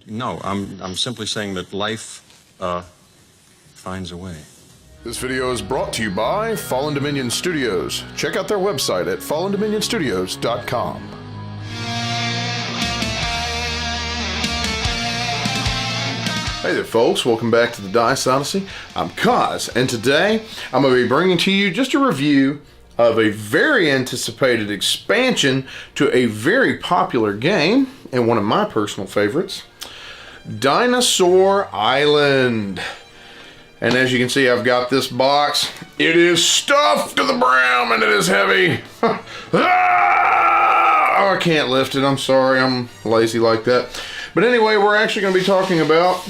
No, I'm simply saying that life finds a way. This video is brought to you by Fallen Dominion Studios. Check out their website at fallendominionstudios.com. Hey there folks, welcome back to the Dice Odyssey. I'm Kaz, and today I'm going to be bringing to you just a review of a very anticipated expansion to a very popular game, and one of my personal favorites, Dinosaur Island. And as you can see, I've got this box. It is stuffed to the brim and it is heavy. Oh, I can't lift it, I'm sorry, I'm lazy like that. But anyway, we're actually going to be talking about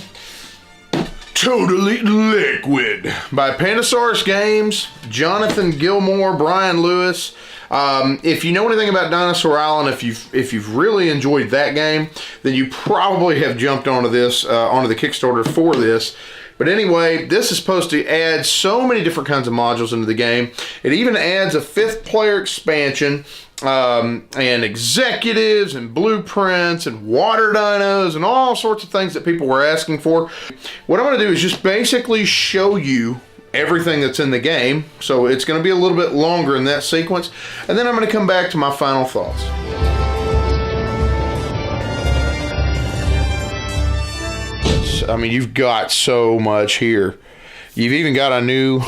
Totally Liquid by Pandasaurus Games, Jonathan Gilmore, Brian Lewis. If you know anything about Dinosaur Island, if you've really enjoyed that game, then you probably have jumped onto this, onto the Kickstarter for this. But anyway, this is supposed to add so many different kinds of modules into the game. It even adds a 5th player expansion, and executives and blueprints and water dinos and all sorts of things that people were asking for. What I'm going to do is just basically show you everything that's in the game. So it's going to be a little bit longer in that sequence, and then I'm going to come back to my final thoughts. I mean, you've got so much here. You've even got a new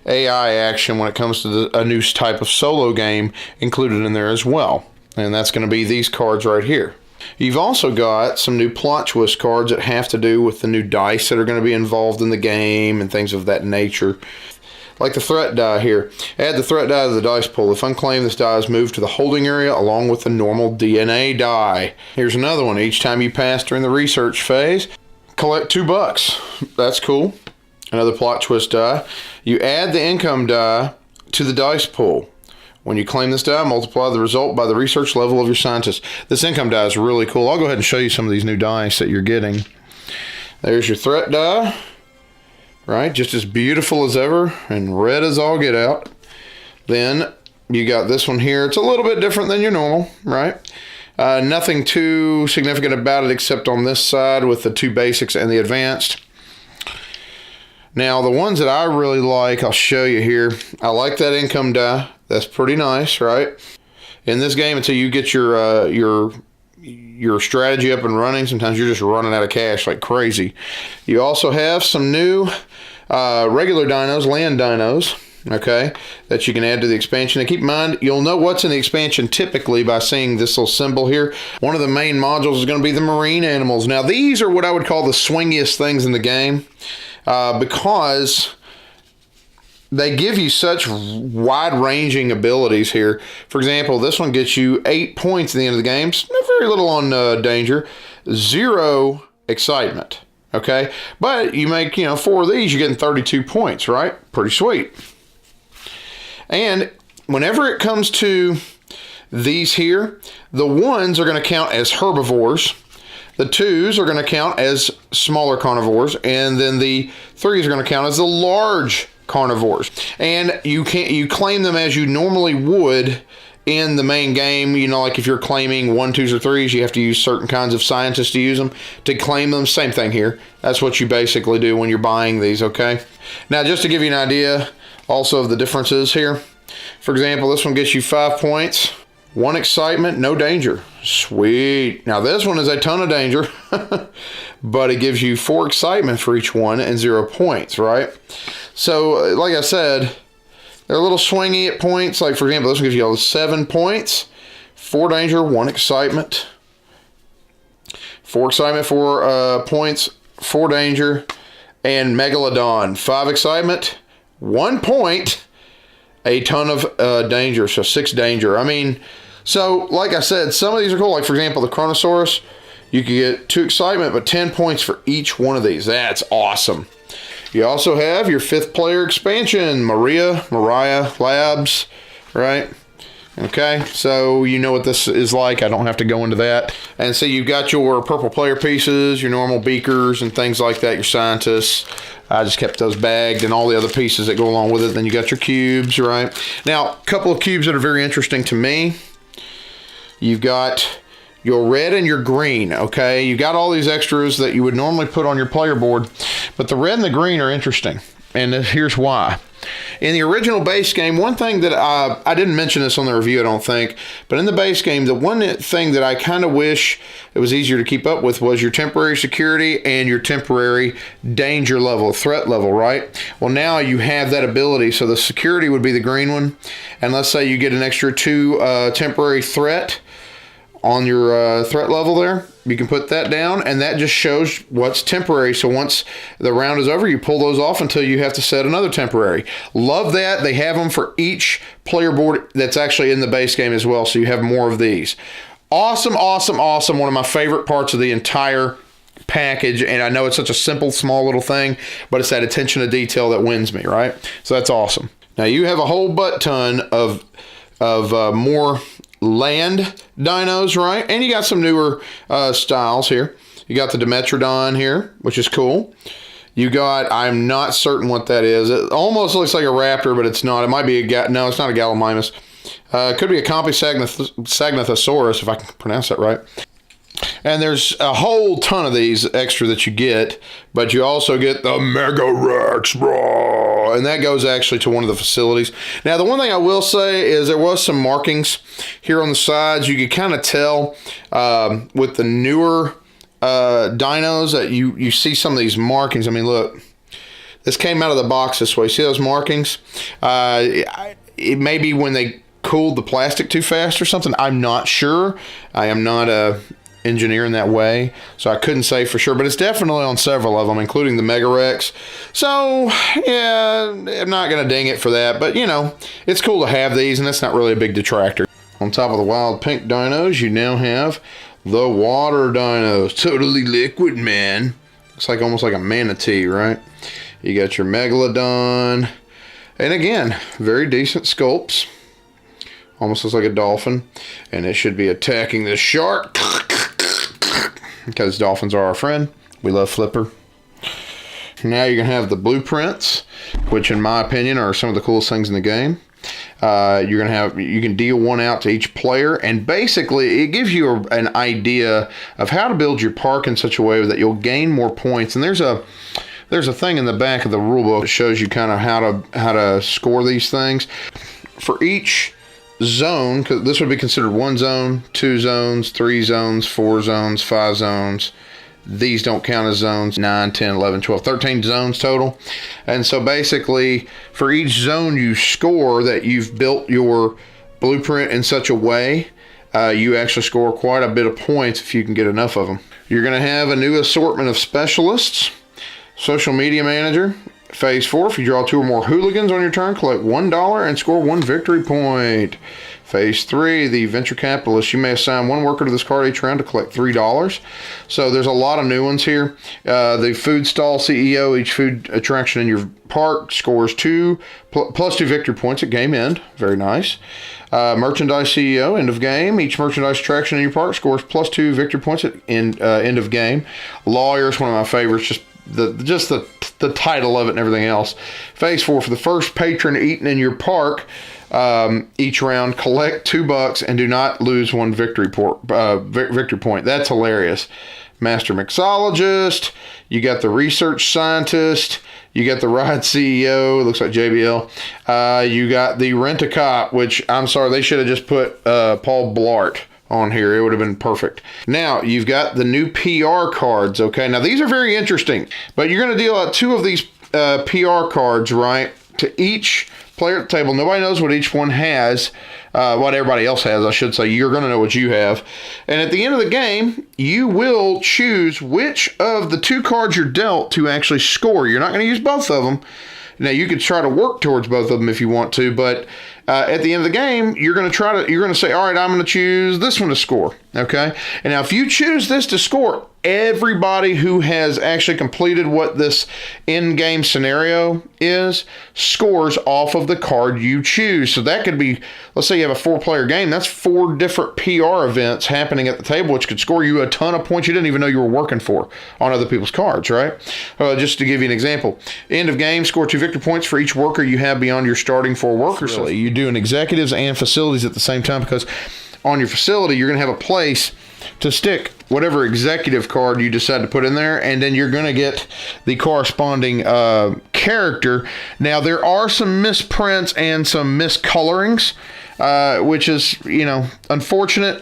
AI action when it comes to a new type of solo game included in there as well. And that's going to be these cards right here. You've also got some new plot twist cards that have to do with the new dice that are going to be involved in the game and things of that nature. Like the threat die here. Add the threat die to the dice pool. If unclaimed, this die is moved to the holding area along with the normal DNA die. Here's another one. Each time you pass during the research phase, collect $2. That's cool. Another plot twist die. You add the income die to the dice pool. When you claim this die, multiply the result by the research level of your scientist. This income die is really cool. I'll go ahead and show you some of these new dice that you're getting. There's your threat die. Right, just as beautiful as ever and red as all get out. Then you got this one here. It's a little bit different than your normal, right? Nothing too significant about it except on this side with the 2 basics and the advanced. Now the ones that I really like, I'll show you here. I like that income die. That's pretty nice, right? In this game, until you get your strategy up and running, sometimes you're just running out of cash like crazy. You also have some new regular dinos, land dinos, okay, that you can add to the expansion. And keep in mind, you'll know what's in the expansion typically by seeing this little symbol here. One of the main modules is going to be the marine animals. Now these are what I would call the swingiest things in the game, because they give you such wide-ranging abilities here. For example, this one gets you 8 points at the end of the game. Very little on danger. 0 excitement. Okay? But you make, 4 of these, you're getting 32 points, right? Pretty sweet. And whenever it comes to these here, the 1s are going to count as herbivores. The 2s are going to count as smaller carnivores. And then the 3s are going to count as the large carnivores, and you claim them as you normally would in the main game. Like if you're claiming 1, 2s, or 3s, you have to use certain kinds of scientists to use them. To claim them, same thing here. That's what you basically do when you're buying these, okay? Now, just to give you an idea also of the differences here. For example, this one gets you 5 points, 1 excitement, no danger. Sweet. Now this one is a ton of danger, but it gives you 4 excitement for each one and 0 points, right? So, like I said, they're a little swingy at points. Like, for example, this one gives you 7 points, 4 danger, 1 excitement. 4 excitement, 4 points, 4 danger, and Megalodon. 5 excitement, 1 point, a ton of danger, so 6 danger. I mean, so, like I said, some of these are cool. Like, for example, the Cretaceous, you could get 2 excitement, but 10 points for each one of these. That's awesome. You also have your 5th player expansion, Mariah Labs, right? Okay, so you know what this is like. I don't have to go into that. And so you've got your purple player pieces, your normal beakers and things like that, your scientists. I just kept those bagged and all the other pieces that go along with it. Then you got your cubes, right? Now, a couple of cubes that are very interesting to me. You've got your red and your green, okay? You got all these extras that you would normally put on your player board, but the red and the green are interesting, and here's why. In the original base game, one thing that I didn't mention this on the review, I don't think, but in the base game, the one thing that I kind of wish it was easier to keep up with was your temporary security and your temporary danger level, threat level, right? Well, now you have that ability, so the security would be the green one, and let's say you get an extra 2 temporary threat on your threat level there, you can put that down, and that just shows what's temporary. So once the round is over, you pull those off until you have to set another temporary. Love that. They have them for each player board that's actually in the base game as well, so you have more of these. Awesome, awesome, awesome. One of my favorite parts of the entire package, and I know it's such a simple, small little thing, but it's that attention to detail that wins me, right? So that's awesome. Now you have a whole butt ton of more land dinos, right? And you got some newer styles here. You got the Dimetrodon here, which is cool. You got, I'm not certain what that is. It almost looks like a raptor, but it's not. It might be no, it's not a Gallimimus. It could be a Compsognathsaurus, if I can pronounce that right. And there's a whole ton of these extra that you get, but you also get the Mega Rex, bro, and that goes actually to one of the facilities. Now, the one thing I will say is there was some markings here on the sides. You could kind of tell with the newer dinos that you see some of these markings. I mean, look, this came out of the box this way. See those markings? It may be when they cooled the plastic too fast or something. I'm not sure. I am not a engineer in that way, so I couldn't say for sure, but it's definitely on several of them, including the Mega Rex. So yeah, I'm not gonna ding it for that, but you know, it's cool to have these, and that's not really a big detractor. On top of the wild pink dinos, you now have the water dinos. Totally liquid, man. Looks like almost like a manatee, right? You got your Megalodon, and again, very decent sculpts. Almost looks like a dolphin, and it should be attacking the shark because dolphins are our friend. We love Flipper. Now you're gonna have the blueprints, which in my opinion are some of the coolest things in the game. You can deal one out to each player, and basically it gives you an idea of how to build your park in such a way that you'll gain more points. And there's a thing in the back of the rulebook that shows you kind of how to score these things for each zone, because this would be considered 1 zone, 2 zones, 3 zones, 4 zones, 5 zones. These don't count as zones. 9, 10, 11, 12, 13 zones total. And so basically for each zone you score that you've built your blueprint in such a way, you actually score quite a bit of points if you can get enough of them. You're going to have a new assortment of specialists. Social media manager. Phase 4, if you draw 2 or more hooligans on your turn, collect $1 and score 1 victory point. Phase 3, the venture capitalist. You may assign 1 worker to this card each round to collect $3. So there's a lot of new ones here. The food stall CEO, each food attraction in your park scores plus 2 victory points at game end. Very nice. Merchandise CEO, end of game. Each merchandise attraction in your park scores plus 2 victory points at end of game. Lawyers, one of my favorites, just the title of it and everything else. Phase 4, for the first patron eaten in your park each round, collect $2 and do not lose 1 victory point. That's hilarious. Master mixologist, you got the research scientist, you got the ride CEO, it looks like JBL, you got the rent-a-cop, which I'm sorry, they should have just put Paul Blart on here. It would have been perfect. Now you've got the new PR cards. Okay, now these are very interesting, but you're going to deal out 2 of these PR cards, right, to each player at the table. Nobody knows what each one has, what everybody else has, I should say. You're going to know what you have, and at the end of the game you will choose which of the 2 cards you're dealt to actually score. You're not going to use both of them. Now you could try to work towards both of them if you want to, but at the end of the game, you're going to say, all right, I'm going to choose this one to score. Okay. And now if you choose this to score, everybody who has actually completed what this in-game scenario is scores off of the card you choose. So that could be, let's say you have a 4-player game. That's 4 different PR events happening at the table, which could score you a ton of points you didn't even know you were working for on other people's cards, right? Just to give you an example, end of game, score 2 victory points for each worker you have beyond your starting 4 workers. Really, you do an executives and facilities at the same time, because on your facility, you're going to have a place to stick whatever executive card you decide to put in there, and then you're going to get the corresponding character. Now, there are some misprints and some miscolorings, which is, unfortunate.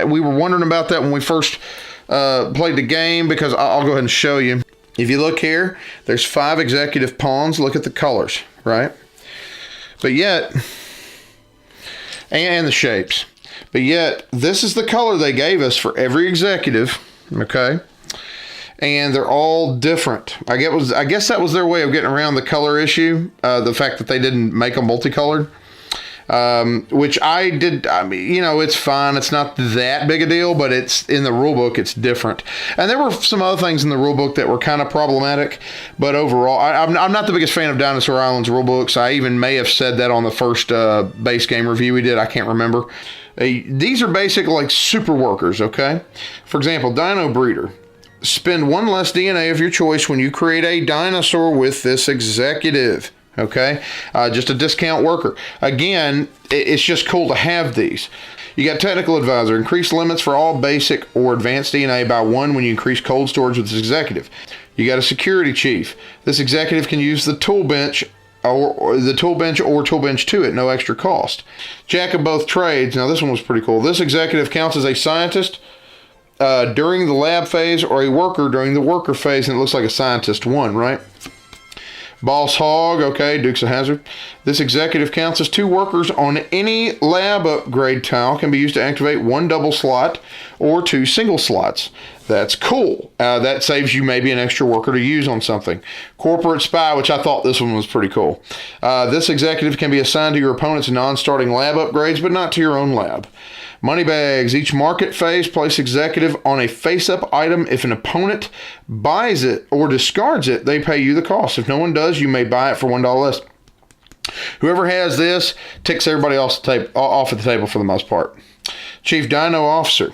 We were wondering about that when we first played the game, because I'll go ahead and show you. If you look here, there's 5 executive pawns. Look at the colors, right? But yet, and the shapes. But yet, this is the color they gave us for every executive, okay? And they're all different. I guess that was their way of getting around the color issue, the fact that they didn't make them multicolored. Which I did. I mean, it's fine. It's not that big a deal, but it's in the rule book, it's different. And there were some other things in the rule book that were kind of problematic, but overall, I'm not the biggest fan of Dinosaur Island's rule books. I even may have said that on the first base game review we did. I can't remember. These are basically like super workers, okay? For example, Dino Breeder. Spend 1 less DNA of your choice when you create a dinosaur with this executive. Okay, just a discount worker. Again, it's just cool to have these. You got Technical Advisor. Increase limits for all basic or advanced DNA by 1 when you increase cold storage with this executive. You got a Security Chief. This executive can use the tool bench or tool bench 2 at no extra cost. Jack of both trades. Now this one was pretty cool. This executive counts as a scientist during the lab phase or a worker during the worker phase, and it looks like a scientist 1, right? Boss Hog, okay, Dukes of Hazzard. This executive counts as 2 workers on any lab upgrade tile. Can be used to activate 1 double slot or 2 single slots. That's cool. That saves you maybe an extra worker to use on something. Corporate Spy, which I thought this one was pretty cool. This executive can be assigned to your opponent's non-starting lab upgrades, but not to your own lab. Moneybags. Each market phase, place executive on a face-up item. If an opponent buys it or discards it, they pay you the cost. If no one does, you may buy it for $1 less. Whoever has this ticks everybody off at the table for the most part. Chief Dino Officer.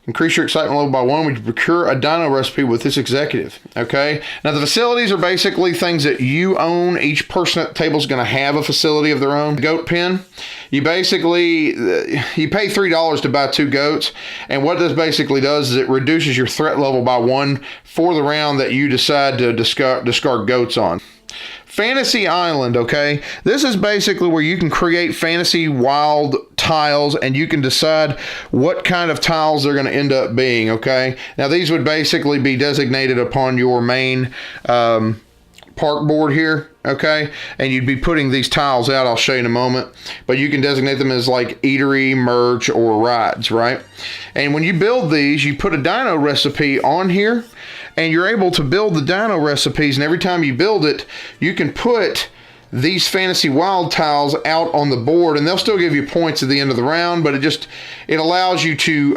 Increase your excitement level by 1 when you procure a dino recipe with this executive. Okay. Now the facilities are basically things that you own. Each person at the table is going to have a facility of their own. Goat pen. You pay $3 to buy 2 goats, and what this basically does is it reduces your threat level by 1 for the round that you decide to discard goats on. Fantasy Island, okay? This is basically where you can create fantasy wild tiles, and you can decide what kind of tiles they're going to end up being, okay? Now, these would basically be designated upon your main park board here, okay? And you'd be putting these tiles out. I'll show you in a moment. But you can designate them as like eatery, merch, or rides, right? And when you build these, you put a dino recipe on here, and you're able to build the dino recipes, and every time you build it, you can put these fantasy wild tiles out on the board, and they'll still give you points at the end of the round, but it allows you to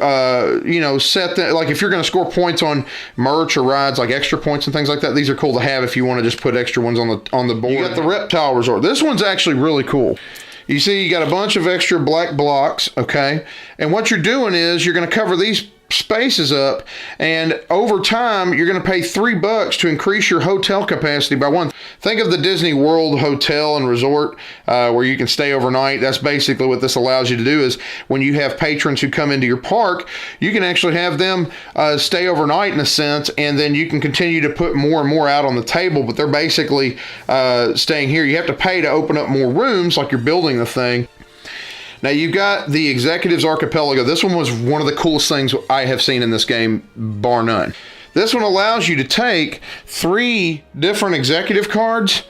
set that, like if you're going to score points on merch or rides, like extra points and things like that. These are cool to have if you want to just put extra ones on the board. You got the Reptile Resort. This one's actually really cool. You see, you got a bunch of extra black blocks, okay? And what you're doing is you're going to cover these spaces up, and over time you're going to pay $3 to increase your hotel capacity by 1. Think of the Disney World Hotel and Resort where you can stay overnight. That's basically what this allows you to do, is when you have patrons who come into your park, you can actually have them stay overnight in a sense, and then you can continue to put more and more out on the table, but they're basically staying here. You have to pay to open up more rooms, like you're building the thing. Now you've got the Executives Archipelago. This one was one of the coolest things I have seen in this game, bar none. This one allows you to take 3 different executive cards,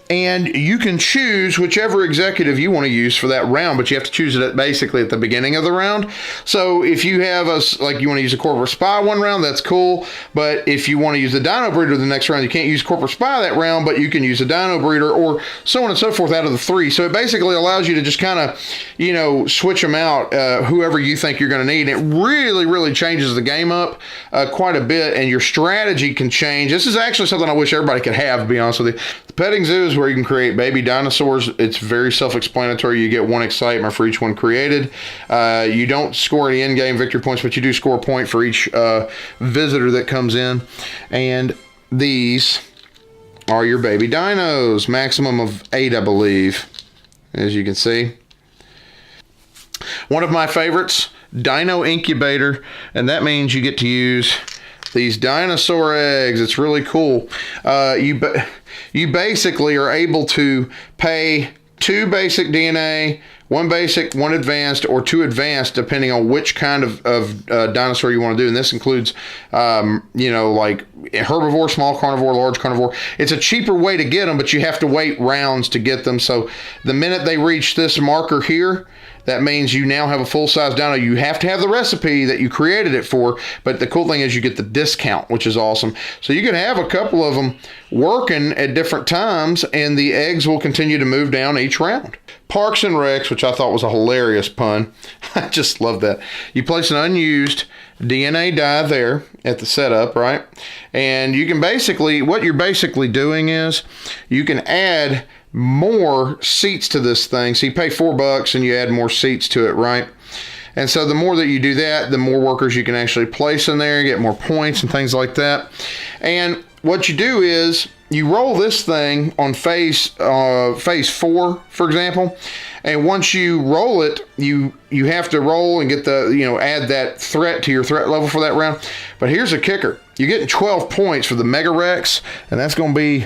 and you can choose whichever executive you want to use for that round, but you have to choose it basically at the beginning of the round. So if you have you want to use a Corporate Spy one round, that's cool. But if you want to use the Dino Breeder the next round, you can't use Corporate Spy that round, but you can use a Dino Breeder, or so on and so forth out of the 3. So it basically allows you to just kind of, switch them out, whoever you think you're going to need. And it really, really changes the game up quite a bit, and your strategy can change. This is actually something I wish everybody could have, to be honest with you. The petting zoo is where you can create baby dinosaurs. It's very self-explanatory. You get 1 excitement for each one created. You don't score any in-game victory points, but you do score a point for each visitor that comes in. And these are your baby dinos. Maximum of 8, I believe, as you can see. One of my favorites Dino Incubator, and that means you get to use these dinosaur eggs. It's really cool. You basically are able to pay 2 basic DNA, 1 basic, 1 advanced, or 2 advanced, depending on which kind of dinosaur you want to do. And this includes, like herbivore, small carnivore, large carnivore. It's a cheaper way to get them, but you have to wait rounds to get them. So the minute they reach this marker here, that means you now have a full-size dino. You have to have the recipe that you created it for, but the cool thing is you get the discount, which is awesome. So you can have a couple of them working at different times, and the eggs will continue to move down each round. Parks and Recs, which I thought was a hilarious pun. I just love that. You place an unused DNA die there at the setup, right? And you can basically, what you're basically doing is you can add more seats to this thing. So you pay $4 and you add more seats to it, right? And so the more that you do that, the more workers you can actually place in there, get more points and things like that. And what you do is you roll this thing on phase 4, for example. And once you roll it, you have to roll and get add that threat to your threat level for that round. But here's a kicker. You're getting 12 points for the Mega Rex, and that's going to be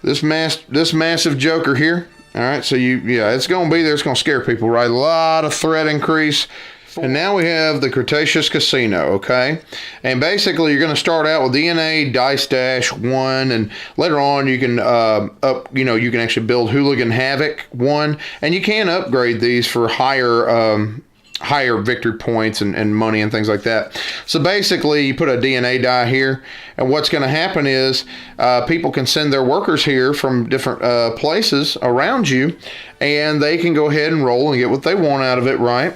this massive joker here. All right, so it's going to be there. It's going to scare people, right? A lot of threat increase. And now we have the Cretaceous Casino, okay? And basically, you're going to start out with DNA Dice Dash 1, and later on, you can you can actually build Hooligan Havoc 1, and you can upgrade these for higher victory points and money and things like that. So basically, you put a DNA die here, and what's going to happen is people can send their workers here from different places around you, and they can go ahead and roll and get what they want out of it, right?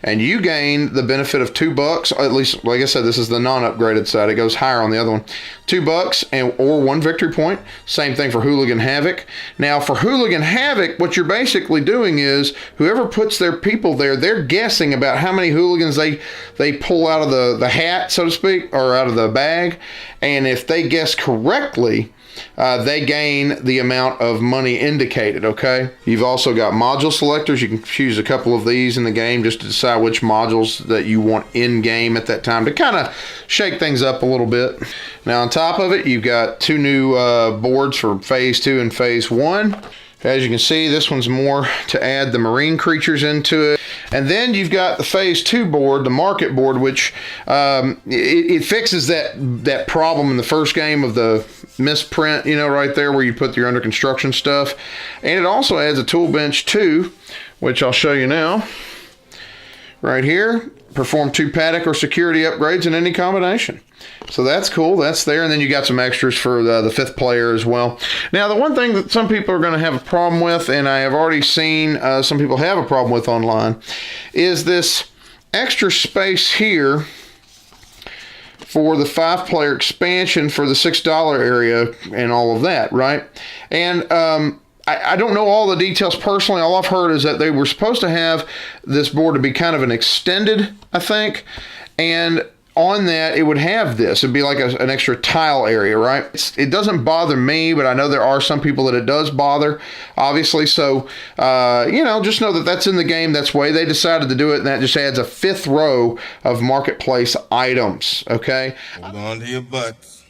And you gain the benefit of $2, at least, like I said, this is the non-upgraded side. It goes higher on the other one. $2 or 1 victory point. Same thing for Hooligan Havoc. Now, for Hooligan Havoc, what you're basically doing is whoever puts their people there, they're guessing about how many hooligans they pull out of the hat, so to speak, or out of the bag. And if they guess correctly, they gain the amount of money indicated, okay? You've also got module selectors. You can choose a couple of these in the game just to decide which modules that you want in-game at that time to kind of shake things up a little bit. Now, on top of it, you've got 2 new boards for Phase 2 and Phase 1. As you can see, this one's more to add the marine creatures into it. And then you've got the Phase 2 board, the market board, which it fixes that problem in the first game of the misprint, right there where you put your under construction stuff. And it also adds a tool bench too, which I'll show you now. Right here, perform 2 paddock or security upgrades in any combination. So that's cool. That's there. And then you got some extras for the 5th player as well. Now, the one thing that some people are going to have a problem with, and I have already seen some people have a problem with online, is this extra space here for the 5-player expansion for the $6 area and all of that, right? And I don't know all the details personally. All I've heard is that they were supposed to have this board to be kind of an extended, I think, and on that, it would have this. It'd be like an extra tile area, right? It doesn't bother me, but I know there are some people that it does bother, obviously. So, just know that that's in the game. That's the way they decided to do it, and that just adds a 5th row of marketplace items, okay? Hold on to your butts.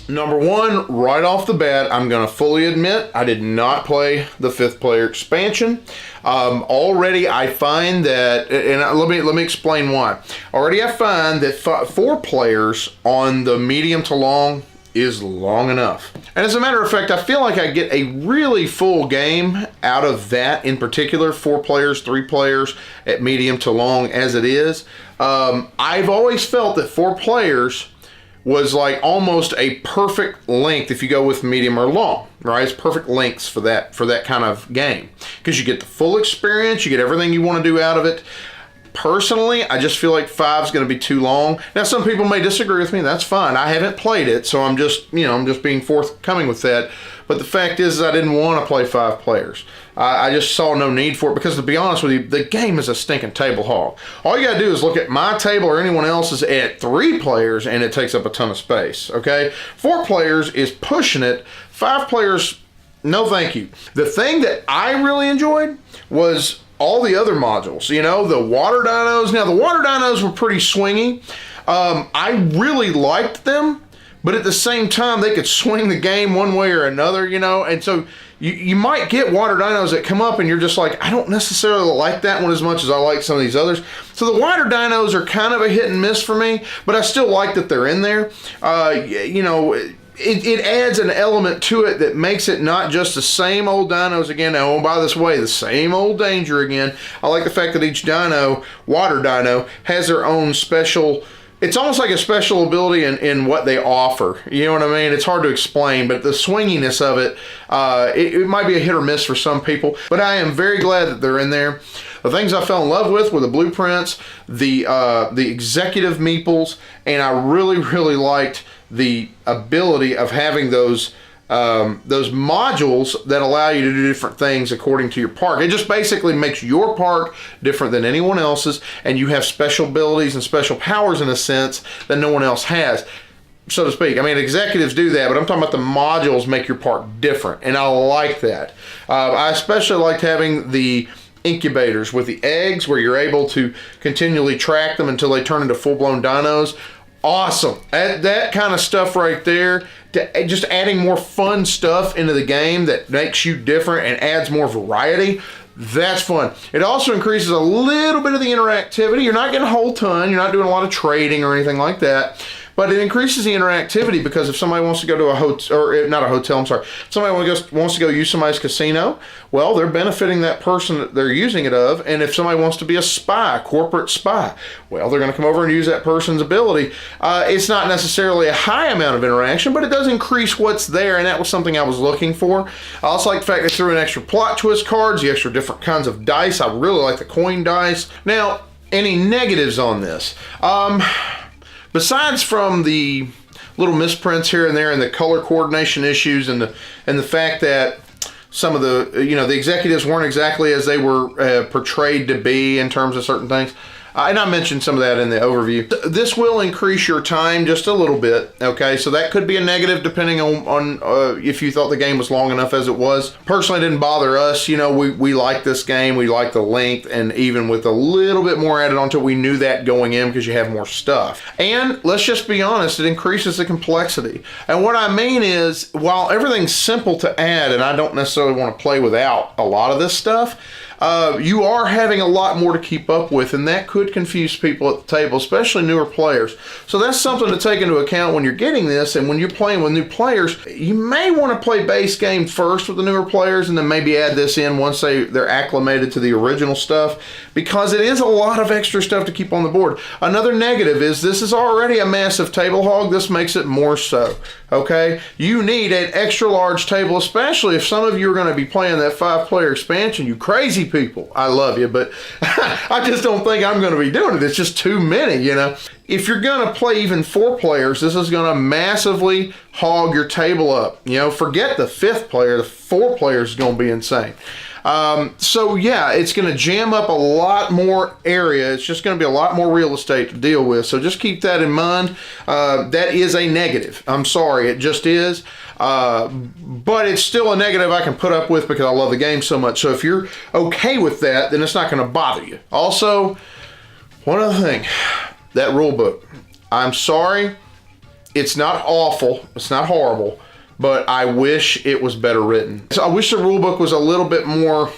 Number 1, right off the bat, I'm going to fully admit I did not play the 5th player expansion. Already I find that, and let me explain why. Already I find that 4 players on the medium to long is long enough. And as a matter of fact, I feel like I get a really full game out of that in particular. 4 players, 3 players at medium to long as it is. I've always felt that 4 players was like almost a perfect length if you go with medium or long, right? It's perfect lengths for that kind of game because you get the full experience, you get everything you want to do out of it. Personally, I just feel like 5 is going to be too long. Now, some people may disagree with me. That's fine. I haven't played it, so I'm just being forthcoming with that. But the fact is I didn't want to play 5 players. I just saw no need for it because, to be honest with you, the game is a stinking table hog. All you got to do is look at my table or anyone else's at 3 players, and it takes up a ton of space, okay? 4 players is pushing it. 5 players No, thank you. The thing that I really enjoyed was all the other modules. You know, the water dinos. Now, the water dinos were pretty swingy. I really liked them, but at the same time, they could swing the game one way or another, you know, and so you might get water dinos that come up and you're just like, I don't necessarily like that one as much as I like some of these others. So the water dinos are kind of a hit and miss for me, but I still like that they're in there. You know, it adds an element to it that makes it not just the same old dinos again. Now, oh, by this way, the same old danger again. I like the fact that each dino, water dino, has their own special. It's almost like a special ability in what they offer. You know what I mean? It's hard to explain, but the swinginess of it, it might be a hit or miss for some people, but I am very glad that they're in there. The things I fell in love with were the blueprints, the executive meeples, and I really, really liked the ability of having those modules that allow you to do different things according to your park. It just basically makes your park different than anyone else's, and you have special abilities and special powers in a sense that no one else has, so to speak. I mean, executives do that, but I'm talking about the modules make your park different, and I like that. I especially liked having the incubators with the eggs where you're able to continually track them until they turn into full-blown dinos. Awesome. That kind of stuff right there, just adding more fun stuff into the game that makes you different and adds more variety. That's fun. It also increases a little bit of the interactivity. You're not getting a whole ton. You're not doing a lot of trading or anything like that. But it increases the interactivity because if somebody wants to go to a hotel, or not a hotel, I'm sorry, if somebody wants to go use somebody's casino, well, they're benefiting that person that they're using it of. And if somebody wants to be a spy, a corporate spy, well, they're going to come over and use that person's ability. It's not necessarily a high amount of interaction, but it does increase what's there, and that was something I was looking for. I also like the fact they threw in extra plot twist cards, the extra different kinds of dice. I really like the coin dice. Now, any negatives on this? Besides from the little misprints here and there and the color coordination issues and the fact that some of the the executives weren't exactly as they were portrayed to be in terms of certain things. And I mentioned some of that in the overview. This will increase your time just a little bit, okay? So that could be a negative depending on if you thought the game was long enough as it was. Personally, it didn't bother us. You know, we like this game. We like the length, and even with a little bit more added onto it, we knew that going in because you have more stuff. And let's just be honest, it increases the complexity. And what I mean is, while everything's simple to add, and I don't necessarily want to play without a lot of this stuff, you are having a lot more to keep up with, and that could confuse people at the table, especially newer players. So that's something to take into account when you're getting this, and when you're playing with new players, you may want to play base game first with the newer players and then maybe add this in once they're acclimated to the original stuff, because it is a lot of extra stuff to keep on the board. Another negative is this is already a massive table hog. This makes it more so, okay? You need an extra large table, especially if some of you are going to be playing that 5-player expansion. You crazy people, I love you, but I just don't think I'm going to be doing it. It's just too many, you know. If you're going to play even 4 players, this is going to massively hog your table up. You know, forget the 5th player, the 4 players is going to be insane. So yeah, it's going to jam up a lot more area. It's just going to be a lot more real estate to deal with. So just keep that in mind. That is a negative. I'm sorry, it just is. But it's still a negative I can put up with because I love the game so much. So if you're okay with that, then it's not going to bother you. Also, one other thing, that rule book. I'm sorry, it's not awful, it's not horrible, but I wish it was better written. So I wish the rule book was a little bit more,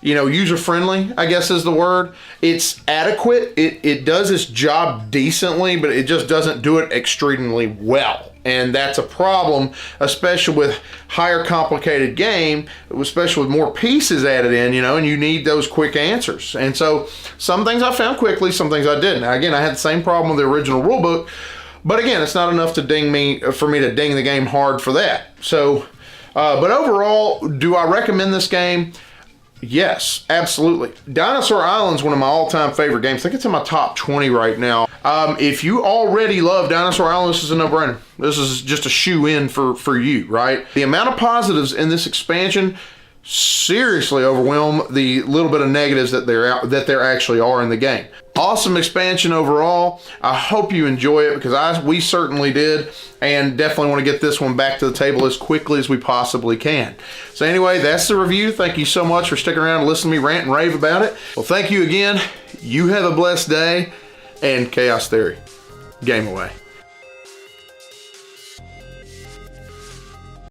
user-friendly, I guess is the word. It's adequate. It does its job decently, but it just doesn't do it extremely well. And that's a problem, especially with higher complicated game, especially with more pieces added in, and you need those quick answers. And so some things I found quickly, some things I didn't. Now, again, I had the same problem with the original rulebook, but again, it's not enough to for me to ding the game hard for that. So, but overall, do I recommend this game? Yes, absolutely. Dinosaur Island is one of my all-time favorite games. I think it's in my top 20 right now. If you already love Dinosaur Island, this is a no-brainer. This is just a shoe-in for you, right? The amount of positives in this expansion seriously overwhelm the little bit of negatives that there actually are in the game. Awesome expansion overall. I hope you enjoy it, because we certainly did, and definitely want to get this one back to the table as quickly as we possibly can. So anyway, that's the review. Thank you so much for sticking around and listening to me rant and rave about it. Well, thank you again. You have a blessed day, and Chaos Theory, game away.